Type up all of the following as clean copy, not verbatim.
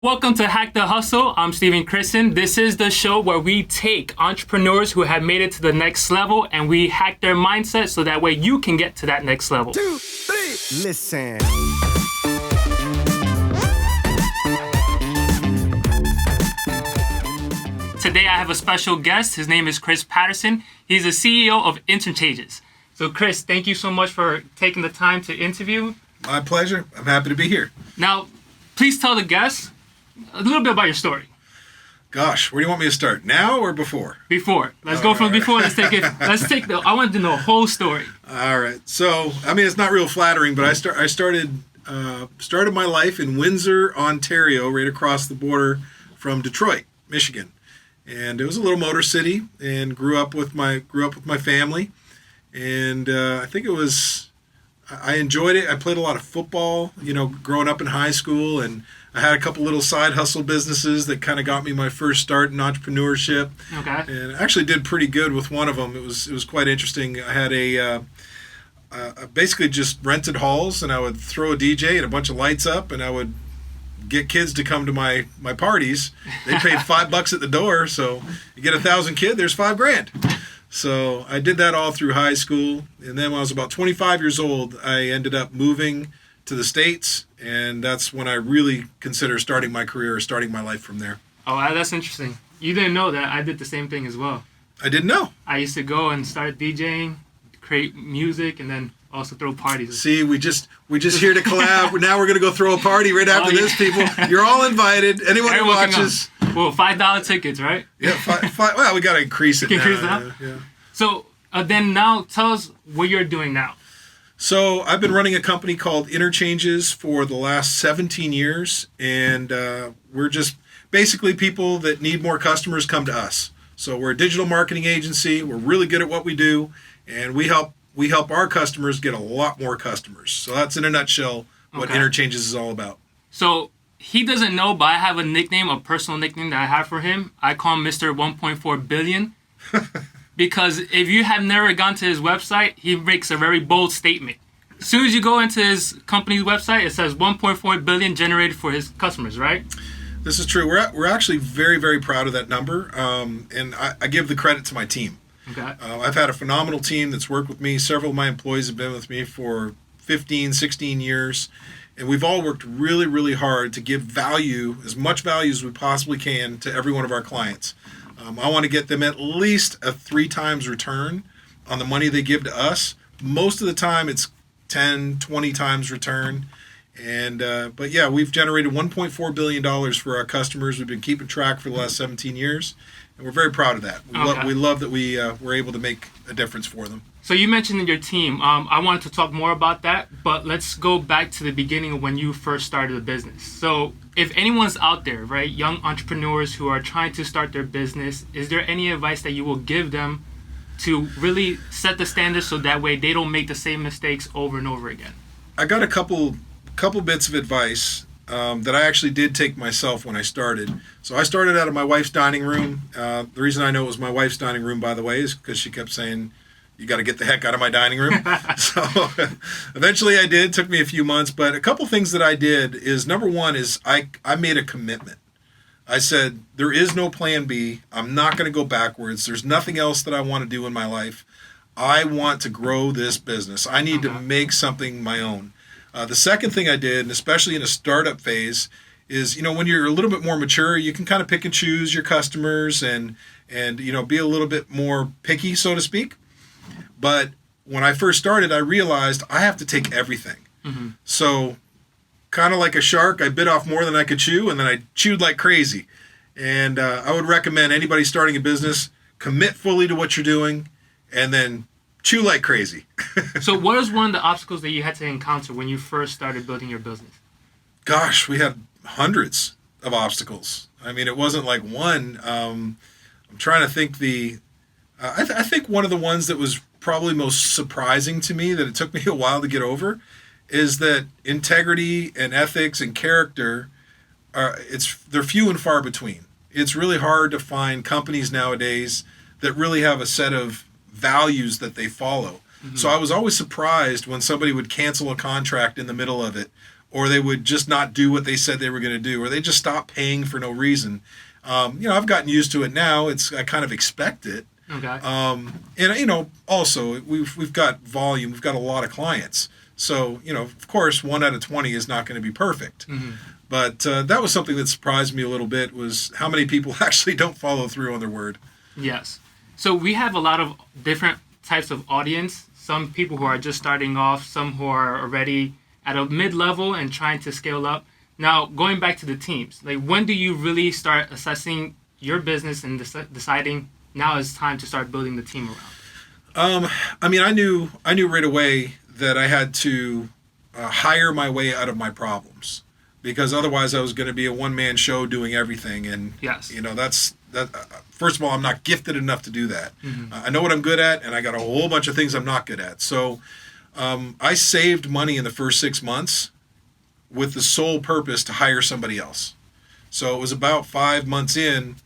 Welcome to Hack the Hustle. I'm Steven Christen. This is the show where we take entrepreneurs who have made it to the next level and we hack their mindset so that way you can get to that next level. 2, 3, listen. Today I have a special guest. His name is Chris Patterson. He's the CEO of Interchanges. So Chris, thank you so much for taking the time to interview. My pleasure. I'm happy to be here. Now, please tell the guests a little bit about your story. Gosh, where do you want me to start? Now or before? Before. Let's go from before. Let's take it. I want to know the whole story. All right. So, it's not real flattering, but I started my life in Windsor, Ontario, right across the border from Detroit, Michigan. And it was a little motor city, and grew up with my family. And I enjoyed it. I played a lot of football, growing up in high school, and I had a couple little side hustle businesses that kind of got me my first start in entrepreneurship. Okay. And I actually did pretty good with one of them. It was quite interesting. I had I basically just rented halls, and I would throw a DJ and a bunch of lights up, and I would get kids to come to my parties. They paid $5 at the door, so you get 1,000 kids, there's $5,000. So I did that all through high school, and then when I was about 25 years old, I ended up moving to the States, and that's when I really consider starting my career or starting my life from there. Oh, that's interesting. You didn't know that I did the same thing as well. I didn't know. I used to go and start DJing, create music, and then also throw parties. See, we just here to collab. Now we're gonna go throw a party right after this, people. You're all invited. Anyone who watches. Well, $5 tickets, right? Yeah, five. Well, we gotta increase it. Increase that. Yeah. So then now tell us what you're doing now. So I've been running a company called Interchanges for the last 17 years, and we're just basically people that need more customers come to us. So we're a digital marketing agency. We're really good at what we do, and we help our customers get a lot more customers. So that's in a nutshell what Interchanges is all about. So he doesn't know, but I have a personal nickname that I have for him. I call him Mr. 1.4 billion. Because if you have never gone to his website, he makes a very bold statement. As soon as you go into his company's website, it says 1.4 billion generated for his customers, right? This is true. We're actually very, very proud of that number, and I give the credit to my team. Okay. I've had a phenomenal team that's worked with me. Several of my employees have been with me for 15, 16 years, and we've all worked really, really hard to give value, as much value as we possibly can, to every one of our clients. I want to get them at least a 3 times return on the money they give to us. Most of the time it's 10, 20 times return. But yeah, we've generated $1.4 billion for our customers. We've been keeping track for the last 17 years, and we're very proud of that. We love that we were able to make a difference for them. So you mentioned in your team. I wanted to talk more about that, but let's go back to the beginning of when you first started the business. So if anyone's out there, right, young entrepreneurs who are trying to start their business, is there any advice that you will give them to really set the standards so that way they don't make the same mistakes over and over again? I got a couple bits of advice that I actually did take myself when I started. So I started out of my wife's dining room. The reason I know it was my wife's dining room, by the way, is because she kept saying, "You got to get the heck out of my dining room." So eventually I did. It took me a few months. But a couple things that I did is, number one is I made a commitment. I said, there is no plan B. I'm not going to go backwards. There's nothing else that I want to do in my life. I want to grow this business. I need to make something my own. The second thing I did, and especially in a startup phase, is, when you're a little bit more mature, you can kind of pick and choose your customers and be a little bit more picky, so to speak. But when I first started, I realized I have to take everything. Mm-hmm. So kind of like a shark, I bit off more than I could chew, and then I chewed like crazy. And I would recommend anybody starting a business, commit fully to what you're doing, and then chew like crazy. So what is one of the obstacles that you had to encounter when you first started building your business? Gosh, we had hundreds of obstacles. It wasn't like one. I'm trying to think I think one of the ones that was probably most surprising to me, that it took me a while to get over, is that integrity and ethics and character they're few and far between. It's really hard to find companies nowadays that really have a set of values that they follow. Mm-hmm. So I was always surprised when somebody would cancel a contract in the middle of it, or they would just not do what they said they were going to do, or they just stop paying for no reason. I've gotten used to it now. I kind of expect it. Okay. And also we've got volume. We've got a lot of clients. So, of course, 1 out of 20 is not going to be perfect. Mm-hmm. But that was something that surprised me a little bit, was how many people actually don't follow through on their word. Yes. So we have a lot of different types of audience. Some people who are just starting off, some who are already at a mid-level and trying to scale up. Now, going back to the teams, like when do you really start assessing your business and deciding now is time to start building the team around? I knew right away that I had to hire my way out of my problems, because otherwise I was going to be a one-man show doing everything. And, yes. First of all, I'm not gifted enough to do that. Mm-hmm. I know what I'm good at, and I got a whole bunch of things I'm not good at. So I saved money in the first 6 months with the sole purpose to hire somebody else. So it was about 5 months in,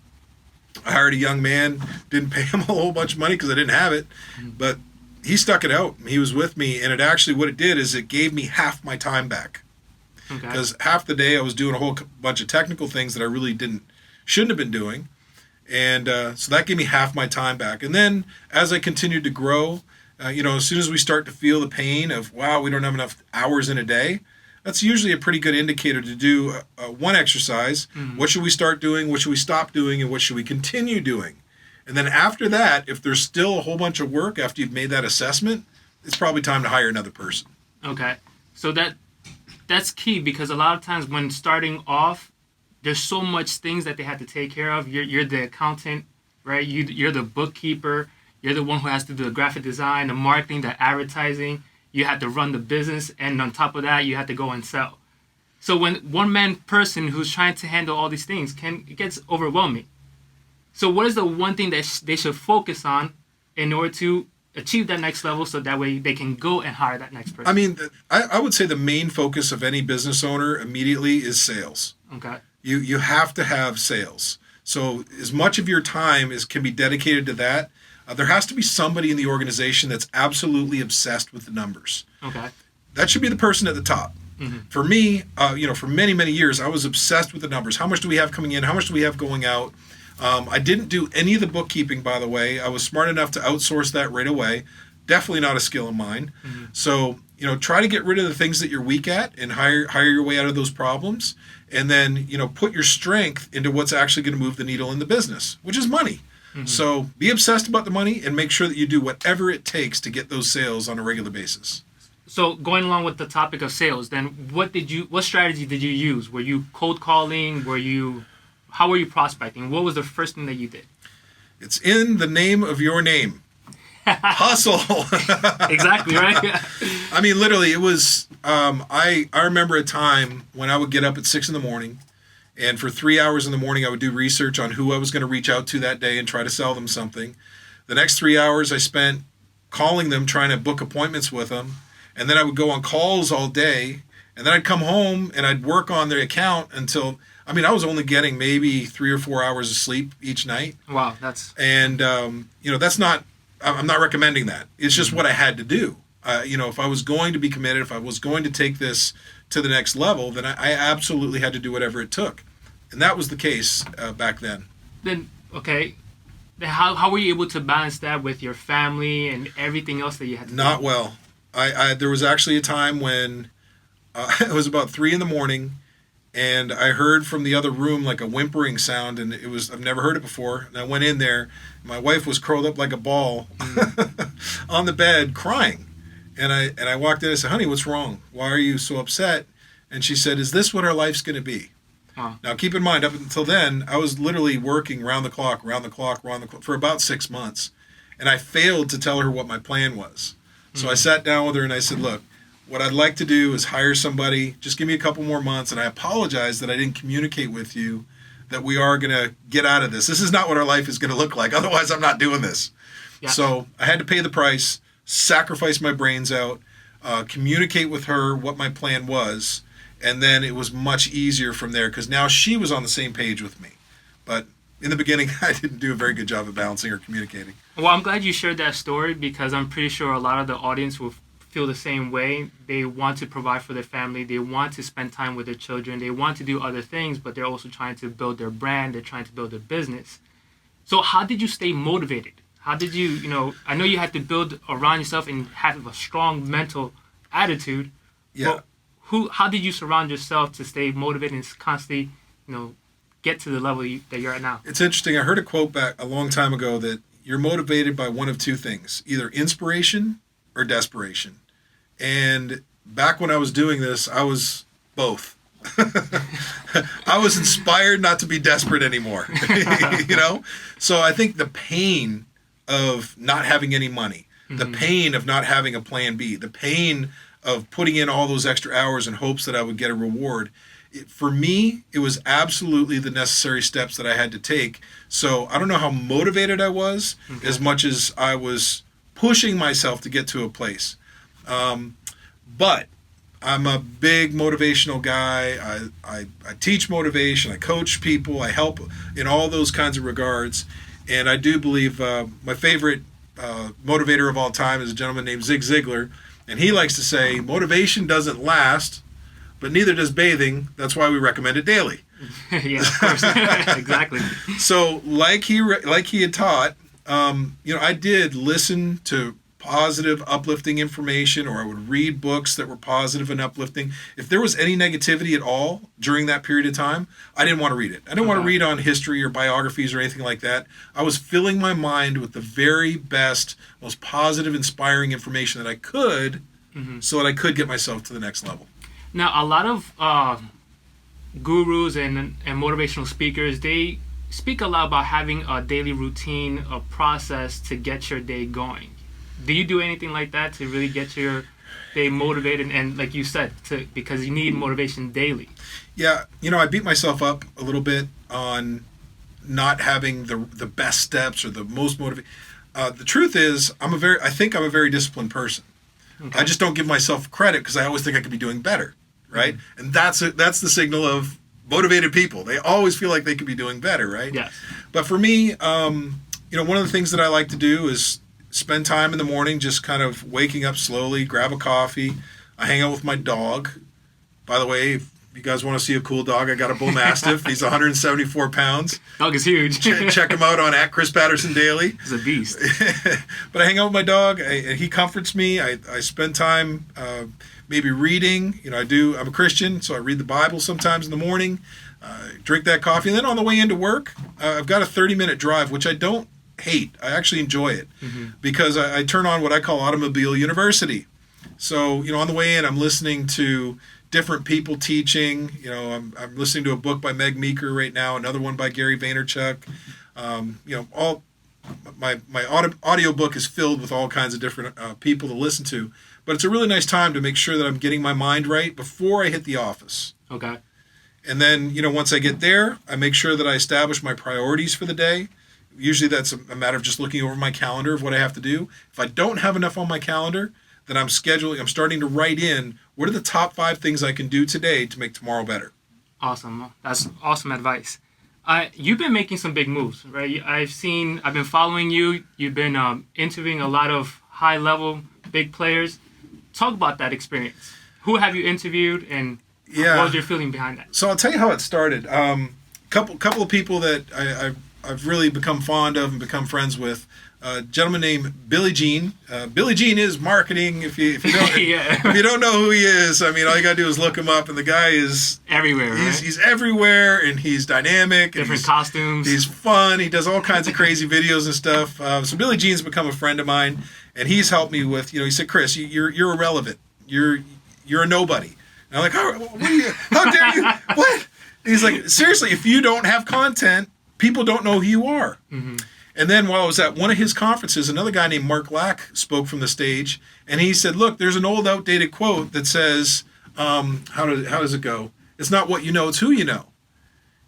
I hired a young man, didn't pay him a whole bunch of money because I didn't have it, but he stuck it out. He was with me, and what it did is it gave me half my time back. Okay. Because half the day I was doing a whole bunch of technical things that I really shouldn't have been doing. And so that gave me half my time back. And then as I continued to grow, as soon as we start to feel the pain of, wow, we don't have enough hours in a day, that's usually a pretty good indicator to do one exercise. Mm-hmm. What should we start doing? What should we stop doing? And what should we continue doing? And then after that, if there's still a whole bunch of work after you've made that assessment, it's probably time to hire another person. Okay. So that's key, because a lot of times when starting off, there's so much things that they have to take care of. You're the accountant, right? You're the bookkeeper. You're the one who has to do the graphic design, the marketing, the advertising. You have to run the business, and on top of that, you have to go and sell. So when one-man person who's trying to handle all these things, it gets overwhelming. So what is the one thing that they should focus on in order to achieve that next level, so that way they can go and hire that next person? I mean, I would say the main focus of any business owner immediately is sales. Okay. You have to have sales. So as much of your time as can be dedicated to that, there has to be somebody in the organization that's absolutely obsessed with the numbers. Okay. That should be the person at the top. Mm-hmm. For me, for many, many years, I was obsessed with the numbers. How much do we have coming in? How much do we have going out? I didn't do any of the bookkeeping, by the way. I was smart enough to outsource that right away. Definitely not a skill of mine. Mm-hmm. So, try to get rid of the things that you're weak at and hire your way out of those problems. And then, put your strength into what's actually going to move the needle in the business, which is money. Mm-hmm. So be obsessed about the money and make sure that you do whatever it takes to get those sales on a regular basis. So going along with the topic of sales, then what strategy did you use? Were you cold calling? How were you prospecting? What was the first thing that you did? It's in the name of your name. Hustle. Exactly, right? I mean, literally, it was, I remember a time when I would get up at 6 a.m, and for 3 hours in the morning, I would do research on who I was going to reach out to that day and try to sell them something. The next 3 hours I spent calling them, trying to book appointments with them. And then I would go on calls all day. And then I'd come home and I'd work on their account until, I was only getting maybe 3 or 4 hours of sleep each night. Wow, And, that's not, I'm not recommending that. It's just what I had to do. If I was going to be committed, if I was going to take this to the next level, then I absolutely had to do whatever it took. And that was the case back then. Then, okay. How were you able to balance that with your family and everything else that you had to do? Not well. There was actually a time when it was about 3 a.m, and I heard from the other room like a whimpering sound, and I've never heard it before. And I went in there. My wife was curled up like a ball on the bed crying. And I walked in and said, "Honey, what's wrong? Why are you so upset?" And she said, "Is this what our life's going to be?" Huh. Now, keep in mind, up until then, I was literally working round the clock for about 6 months. And I failed to tell her what my plan was. So I sat down with her and I said, "Look, what I'd like to do is hire somebody. Just give me a couple more months. And I apologize that I didn't communicate with you that we are going to get out of this. This is not what our life is going to look like. Otherwise, I'm not doing this." Yeah. So I had to pay the price, sacrifice my brains out, communicate with her what my plan was. And then it was much easier from there because now she was on the same page with me. But in the beginning, I didn't do a very good job of balancing or communicating. Well, I'm glad you shared that story because I'm pretty sure a lot of the audience will feel the same way. They want to provide for their family. They want to spend time with their children. They want to do other things, but they're also trying to build their brand. They're trying to build their business. So how did you stay motivated? How did you, I know you had to build around yourself and have a strong mental attitude. Yeah. But how did you surround yourself to stay motivated and constantly, get to the level that you're at now? It's interesting. I heard a quote back a long time ago that you're motivated by one of two things, either inspiration or desperation. And back when I was doing this, I was both. I was inspired not to be desperate anymore, So I think the pain of not having any money, the pain of not having a plan B, the pain of putting in all those extra hours in hopes that I would get a reward, for me, it was absolutely the necessary steps that I had to take. So I don't know how motivated I was as much as I was pushing myself to get to a place. But I'm a big motivational guy. I teach motivation. I coach people. I help in all those kinds of regards. And I do believe my favorite motivator of all time is a gentleman named Zig Ziglar. And he likes to say, motivation doesn't last, but neither does bathing. That's why we recommend it daily. Yeah, of course. Exactly. So like he had taught, I did listen to positive, uplifting information, or I would read books that were positive and uplifting. If there was any negativity at all during that period of time, I didn't want to read it. I didn't want to read on history or biographies or anything like that. I was filling my mind with the very best, most positive, inspiring information that I could, so that I could get myself to the next level. Now, a lot of gurus and motivational speakers, they speak a lot about having a daily routine, a process to get your day going. Do you do anything like that to really get your day motivated? And like you said, because you need motivation daily. Yeah, I beat myself up a little bit on not having the best steps or the most motivated. The truth is, I think I'm a very disciplined person. Okay. I just don't give myself credit because I always think I could be doing better, right? And that's the signal of motivated people. They always feel like they could be doing better, right? Yes. But for me, one of the things that I like to do is spend time in the morning just kind of waking up slowly, grab a coffee. I hang out with my dog. By the way, if you guys want to see a cool dog, I got a bull mastiff. He's 174 pounds. Dog is huge. Check him out on @Patterson Daily. He's a beast. But I hang out with my dog, and he comforts me. I spend time maybe reading. I'm a Christian, so I read the Bible sometimes in the morning. Drink that coffee. And then on the way into work, I've got a 30-minute drive, which I don't hate. I actually enjoy it because I turn on what I call Automobile University. So, on the way in, I'm listening to different people teaching. I'm listening to a book by Meg Meeker right now, another one by Gary Vaynerchuk. All my audio book is filled with all kinds of different people to listen to. But it's a really nice time to make sure that I'm getting my mind right before I hit the office. Okay. And then, once I get there, I make sure that I establish my priorities for the day. Usually that's a matter of just looking over my calendar of what I have to do. If I don't have enough on my calendar, then I'm starting to write in what are the top 5 things I can do today to make tomorrow better. Awesome. That's awesome advice. You've been making some big moves, right? I've been following you. You've been interviewing a lot of high-level big players. Talk about that experience. Who have you interviewed, and what was your feeling behind that? So I'll tell you how it started. Couple of people that I've really become fond of and become friends with. A gentleman named Billy Jean. Billy Jean is marketing. If you don't if you don't know who he is, all you gotta do is look him up. And the guy is everywhere. He's everywhere, and he's dynamic. Different costumes. He's fun. He does all kinds of crazy videos and stuff. So Billy Jean's become a friend of mine, and he's helped me with. He said, Chris, you're irrelevant. You're a nobody. And I'm like, how dare you? What? And he's like, seriously, if you don't have content, people don't know who you are. Mm-hmm. And then while I was at one of his conferences, another guy named Mark Lack spoke from the stage, and he said, look, there's an old outdated quote that says, how does it go? It's not what you know, it's who you know.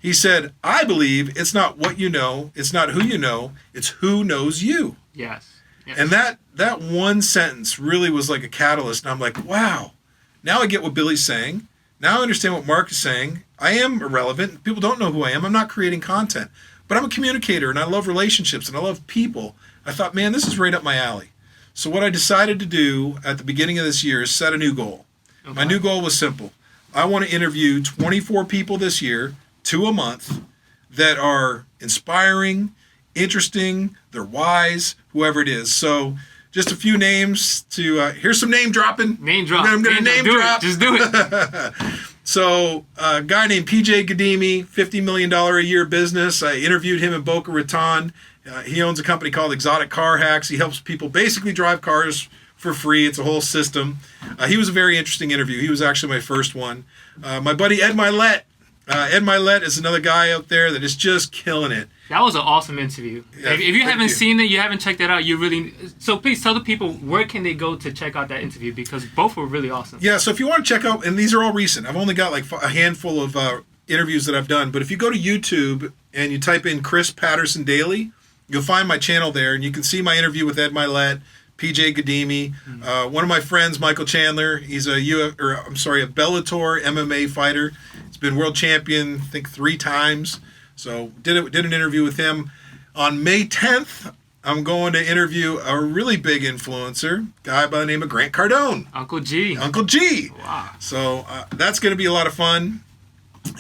He said, I believe it's not what you know, it's not who you know, it's who knows you. Yes. And that one sentence really was like a catalyst, and I'm like, wow, now I get what Billy's saying. Now I understand what Mark is saying. I am irrelevant. People don't know who I am. I'm not creating content. But I'm a communicator, and I love relationships, and I love people. I thought, man, this is right up my alley. So what I decided to do at the beginning of this year is set a new goal. Okay. My new goal was simple. I want to interview 24 people this year, 2 a month, that are inspiring, interesting, they're wise, whoever it is. So just a few names to, here's some name dropping. Name drop. I'm going to name drop. Just do it. So a guy named PJ Gadimi, $50 million a year business. I interviewed him in Boca Raton. He owns a company called Exotic Car Hacks. He helps people basically drive cars for free. It's a whole system. He was a very interesting interview. He was actually my first one. My buddy Ed Milet. Ed Milet is another guy out there that is just killing it. That was an awesome interview. Yeah, if you haven't you. seen it, you haven't checked it out, you really... So please tell the people, where can they go to check out that interview? Because both were really awesome. Yeah, so if you want to check out, and these are all recent. I've only got like a handful of interviews that I've done. But if you go to YouTube and you type in Chris Patterson Daily, you'll find my channel there. And you can see my interview with Ed Milet, PJ Gadimi, one of my friends, Michael Chandler. He's a Bellator MMA fighter. He's been world champion, I think 3 times. So did an interview with him. On May 10th, I'm going to interview a really big influencer, guy by the name of Grant Cardone. Uncle G. Uncle G. Wow. So that's going to be a lot of fun.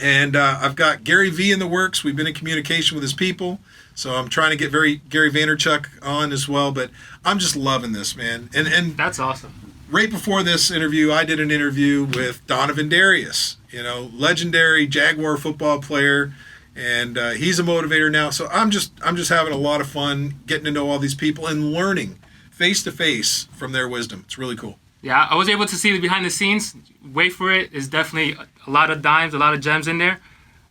And I've got Gary V in the works. We've been in communication with his people. So I'm trying to get Gary Vaynerchuk on as well. But I'm just loving this, man. And That's awesome. right before this interview, I did an interview with Donovan Darius, legendary Jaguar football player. And he's a motivator now. So I'm just having a lot of fun getting to know all these people and learning face to face from their wisdom. It's really cool. Yeah, I was able to see the behind the scenes. Wait for it. It's definitely a lot of dimes, a lot of gems in there.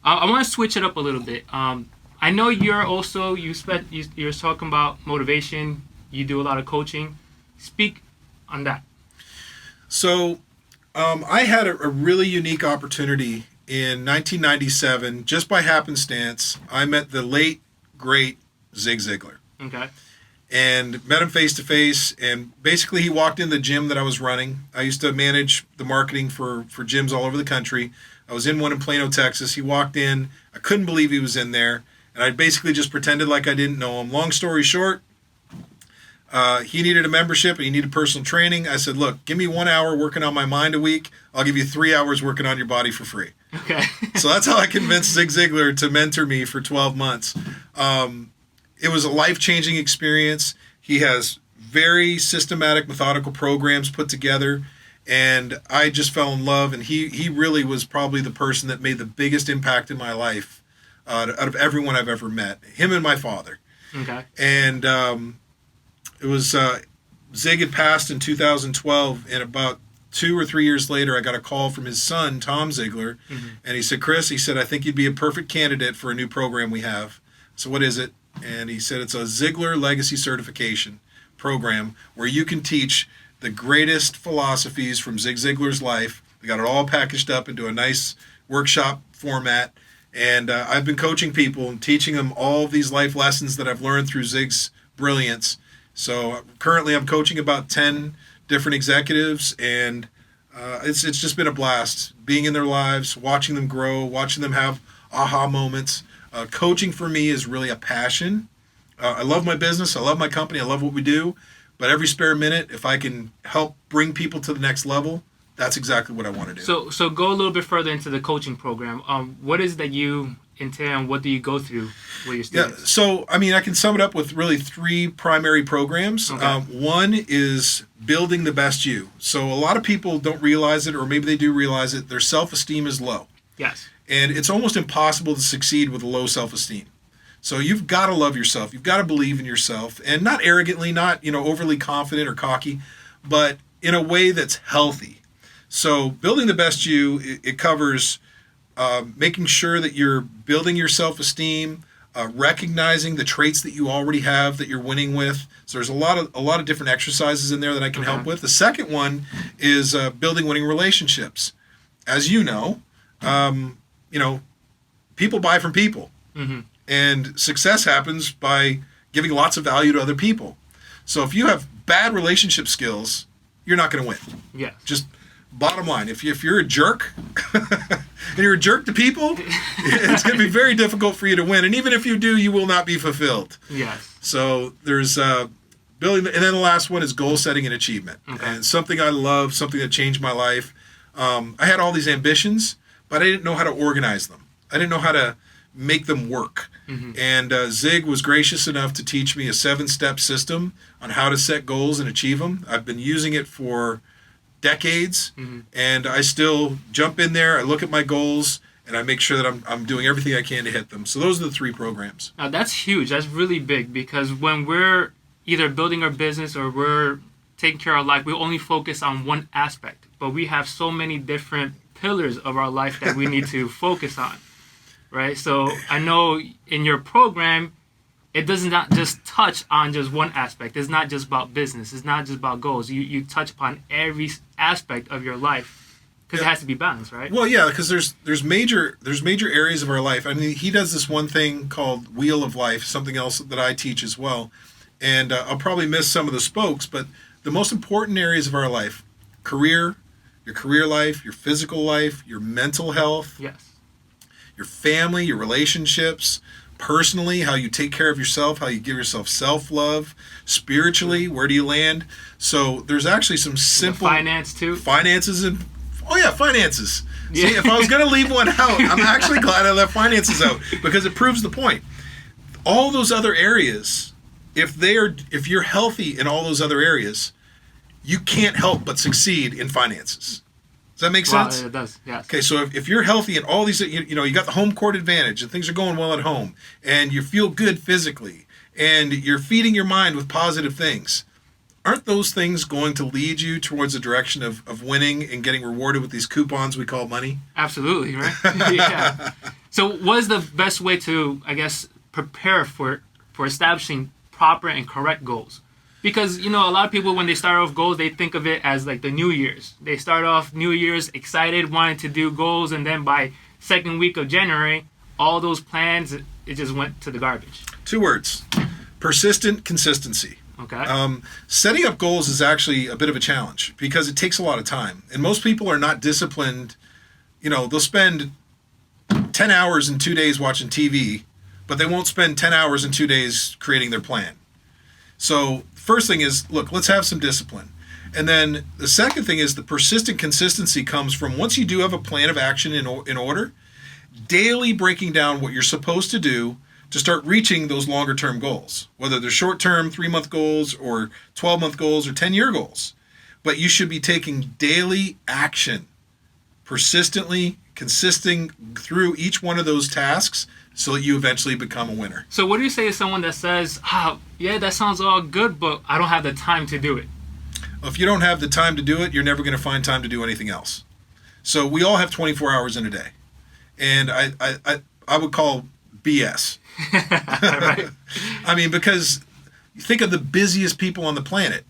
I want to switch it up a little bit. I know you're also, you're talking about motivation. You do a lot of coaching. Speak on that. So I had a really unique opportunity in 1997. Just by happenstance, I met the late, great Zig Ziglar. Okay. And met him face to face, and basically he walked in the gym that I was running. I used to manage the marketing for gyms all over the country. I was in one in Plano, Texas. He walked in. I couldn't believe he was in there, and I basically just pretended like I didn't know him. Long story short, he needed a membership and he needed personal training. I said, look, give me 1 hour working on my mind a week. I'll give you 3 hours working on your body for free. Okay. So that's how I convinced Zig Ziglar to mentor me for 12 months. It was a life-changing experience. He has very systematic, methodical programs put together, and I just fell in love, and he really was probably the person that made the biggest impact in my life out of everyone I've ever met, him and my father. Okay. And it was Zig had passed in 2012, and about 2 or 3 years later, I got a call from his son, Tom Ziglar, and he said, Chris, he said, I think you'd be a perfect candidate for a new program we have. So what is it? And he said it's a Ziglar Legacy Certification program where you can teach the greatest philosophies from Zig Ziglar's life. We got it all packaged up into a nice workshop format. And I've been coaching people and teaching them all of these life lessons that I've learned through Zig's brilliance. So currently I'm coaching about 10 different executives, and it's just been a blast being in their lives, watching them grow, watching them have aha moments. Coaching for me is really a passion. I love my business. I love my company. I love what we do. But every spare minute, if I can help bring people to the next level, that's exactly what I want to do. So go a little bit further into the coaching program. What is that you entail, and what do you go through with your students? Yeah, so, I mean, I can sum it up with really 3 primary programs. Okay. One is building the best you. So a lot of people don't realize it, or maybe they do realize it. Their self-esteem is low. Yes. And it's almost impossible to succeed with a low self-esteem. So you've got to love yourself. You've got to believe in yourself, and not arrogantly, not overly confident or cocky, but in a way that's healthy. So building the best you, it covers making sure that you're building your self-esteem, recognizing the traits that you already have that you're winning with. So there's a lot of different exercises in there that I can help with. The second one is building winning relationships. As you know, people buy from people. Mm-hmm. And success happens by giving lots of value to other people. So if you have bad relationship skills, you're not going to win. Yes. Just bottom line, if you're a jerk and you're a jerk to people, it's going to be very difficult for you to win. And even if you do, you will not be fulfilled. Yes. So there's building, and then the last one is goal setting and achievement. Okay. And something I love, something that changed my life. I had all these ambitions, but I didn't know how to organize them. I didn't know how to make them work. And Zig was gracious enough to teach me a 7-step system on how to set goals and achieve them. I've been using it for decades, and I still jump in there. I look at my goals, and I make sure that I'm doing everything I can to hit them. So those are the 3 programs. Now that's huge. That's really big, because when we're either building our business or we're taking care of our life, we only focus on one aspect. But we have so many different pillars of our life that we need to focus on, right? So I know in your program, it does not just touch on just one aspect. It's not just about business. It's not just about goals. You touch upon every aspect of your life, because it has to be balanced, right? Well, yeah, because there's major areas of our life. I mean, he does this one thing called Wheel of Life, something else that I teach as well. And I'll probably miss some of the spokes, but the most important areas of our life: career, your career life, your physical life, your mental health, Yes. your family, your relationships, personally, how you take care of yourself, how you give yourself self-love, spiritually, where do you land? So there's actually some simple Finance too. finances and finances. Yeah. See, if I was going to leave one out, I'm actually glad I left finances out, because it proves the point. All those other areas, if you're healthy in all those other areas, you can't help but succeed in finances. Does that make sense? It does, yes. Okay, so if you're healthy in all these, you got the home court advantage and things are going well at home and you feel good physically and you're feeding your mind with positive things, aren't those things going to lead you towards the direction of winning and getting rewarded with these coupons we call money? Absolutely, right? Yeah. So what is the best way to, I guess, prepare for establishing proper and correct goals? Because, a lot of people, when they start off goals, they think of it as like the New Year's. They start off New Year's excited, wanting to do goals, and then by second week of January, all those plans, it just went to the garbage. 2 words: persistent consistency. Okay. Setting up goals is actually a bit of a challenge because it takes a lot of time. And most people are not disciplined. They'll spend 10 hours in 2 days watching TV, but they won't spend 10 hours in 2 days creating their plan. So first thing is, look, let's have some discipline. And then the second thing is the persistent consistency comes from, once you do have a plan of action in order, daily breaking down what you're supposed to do to start reaching those longer term goals, whether they're short term 3-month goals or 12-month goals or 10-year goals. But you should be taking daily action, persistently, consisting through each one of those tasks so that you eventually become a winner. So what do you say to someone that says, yeah, that sounds all good, but I don't have the time to do it? Well, if you don't have the time to do it, you're never going to find time to do anything else. So we all have 24 hours in a day. And I would call BS. Right. I mean, because think of the busiest people on the planet.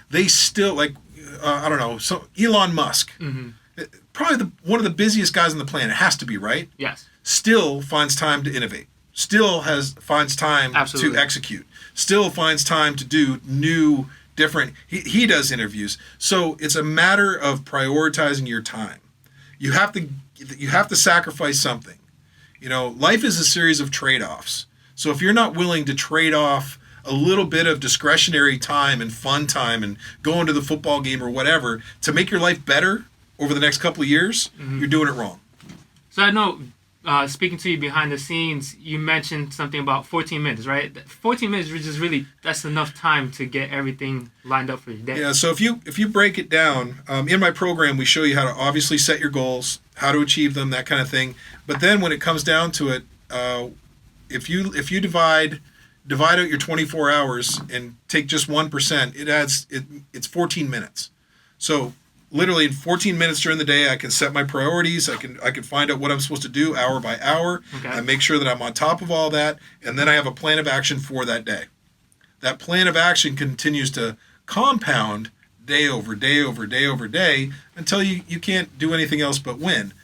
They still, so Elon Musk, probably one of the busiest guys on the planet, has to be, right? Yes. Still finds time to innovate. Still finds time Absolutely. to execute. Still finds time to do new, different. He does interviews. So it's a matter of prioritizing your time. You have to sacrifice something. Life is a series of trade-offs. So if you're not willing to trade off a little bit of discretionary time and fun time and going to the football game or whatever to make your life better over the next couple of years, you're doing it wrong. So I know, speaking to you behind the scenes, you mentioned something about 14 minutes, right? 14 minutes is just really, that's enough time to get everything lined up for your day. Yeah, so if you break it down, in my program we show you how to obviously set your goals, how to achieve them, that kind of thing. But then when it comes down to it, if you divide out your 24 hours and take just 1%, it's 14 minutes. So literally in 14 minutes during the day, I can set my priorities. I can find out what I'm supposed to do hour by hour. Okay. I make sure that I'm on top of all that, and then I have a plan of action for that day. That plan of action continues to compound day over day over day over day until you can't do anything else but win.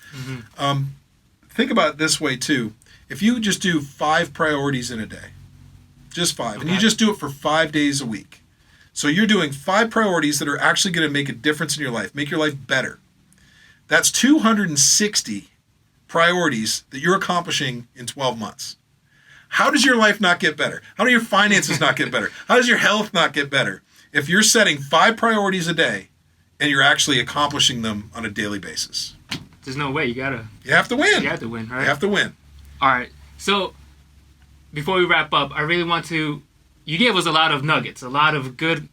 Think about it this way too. If you just do 5 priorities in a day, just 5, and you just do it for 5 days a week. So you're doing 5 priorities that are actually going to make a difference in your life, make your life better. That's 260 priorities that you're accomplishing in 12 months. How does your life not get better? How do your finances not get better? How does your health not get better? If you're setting 5 priorities a day and you're actually accomplishing them on a daily basis. There's no way. You have to win. You have to win, right? You have to win. All right. So before we wrap up, I really want to. You gave us a lot of nuggets, a lot of good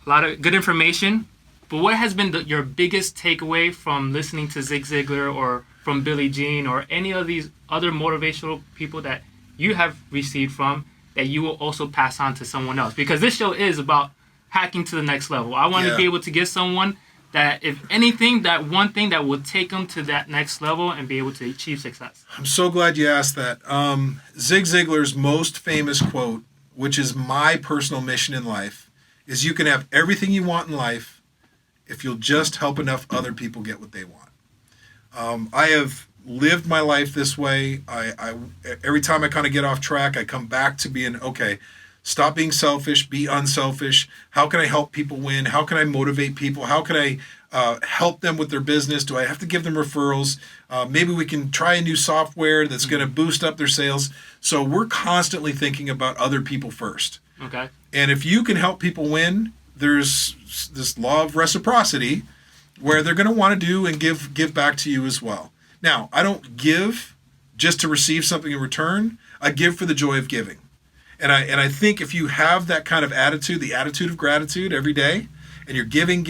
information. But what has been your biggest takeaway from listening to Zig Ziglar or from Billie Jean or any of these other motivational people that you have received from that you will also pass on to someone else? Because this show is about hacking to the next level. I want to be able to give someone that, if anything, that one thing that will take them to that next level and be able to achieve success. I'm so glad you asked that. Zig Ziglar's most famous quote, which is my personal mission in life, is you can have everything you want in life if you'll just help enough other people get what they want. I have lived my life this way. I every time I kind of get off track, I come back to being, okay, stop being selfish, be unselfish. How can I help people win? How can I motivate people? How can I help them with their business? Do I have to give them referrals? Maybe we can try a new software that's going to boost up their sales. So we're constantly thinking about other people first. Okay. And if you can help people win, there's this law of reciprocity where they're going to want to do and give back to you as well. Now, I don't give just to receive something in return. I give for the joy of giving. And I think if you have that kind of attitude, the attitude of gratitude every day, and you're giving,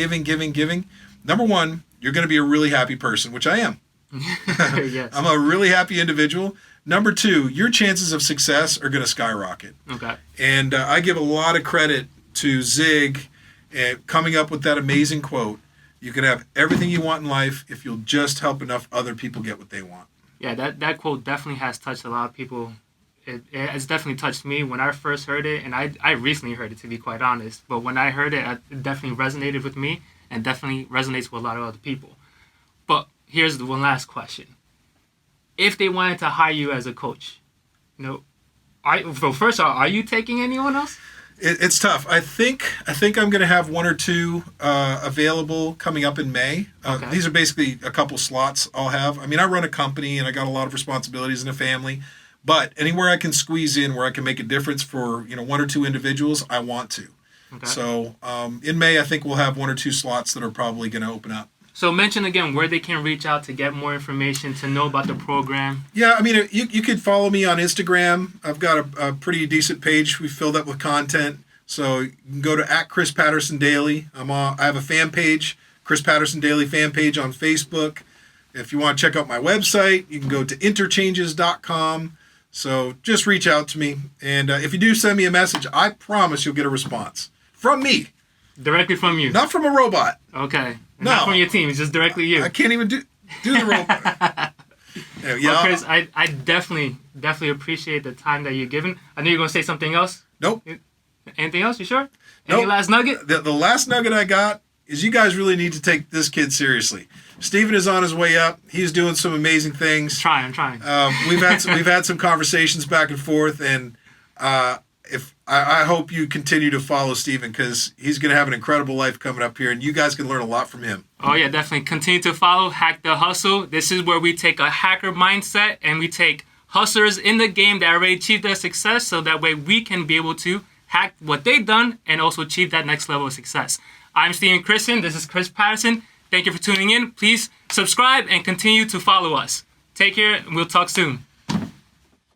number one, you're going to be a really happy person, which I am. Yes. I'm a really happy individual. Number two, your chances of success are going to skyrocket. Okay. And I give a lot of credit to Zig coming up with that amazing quote. You can have everything you want in life if you'll just help enough other people get what they want. Yeah, that quote definitely has touched a lot of people. It has definitely touched me when I first heard it, and I recently heard it, to be quite honest. But when I heard it, it definitely resonated with me and definitely resonates with a lot of other people. But here's the one last question. If they wanted to hire you as a coach, first of all, are you taking anyone else? It's tough. I think I'm going to have 1 or 2 available coming up in May. Okay. These are basically a couple slots I'll have. I mean, I run a company and I got a lot of responsibilities and a family. But anywhere I can squeeze in where I can make a difference for 1 or 2 individuals, I want to. Okay. So in May, I think we'll have 1 or 2 slots that are probably going to open up. So mention again where they can reach out to get more information, to know about the program. Yeah, I mean, you could follow me on Instagram. I've got a pretty decent page we filled up with content. So you can go to @Chris Patterson Daily. I have a fan page, Chris Patterson Daily fan page on Facebook. If you want to check out my website, you can go to interchanges.com. So just reach out to me. And if you do send me a message, I promise you'll get a response from me. Directly from you? Not from a robot. Okay. No. Not from your team. It's just directly you. I can't even do the robot. Well, Chris, I definitely appreciate the time that you've given. I knew you were going to say something else. Nope. Anything else? You sure? Nope. Any last nugget? The last nugget I got is you guys really need to take this kid seriously. Steven is on his way up. He's doing some amazing things. I'm trying. We've had some conversations back and forth, and I hope you continue to follow Steven because he's going to have an incredible life coming up here, and you guys can learn a lot from him. Oh yeah, definitely. Continue to follow Hack the Hustle. This is where we take a hacker mindset and we take hustlers in the game that already achieved their success, so that way we can be able to hack what they've done and also achieve that next level of success. I'm Steven Christian. This is Chris Patterson. Thank you for tuning in. Please subscribe and continue to follow us. Take care, and we'll talk soon.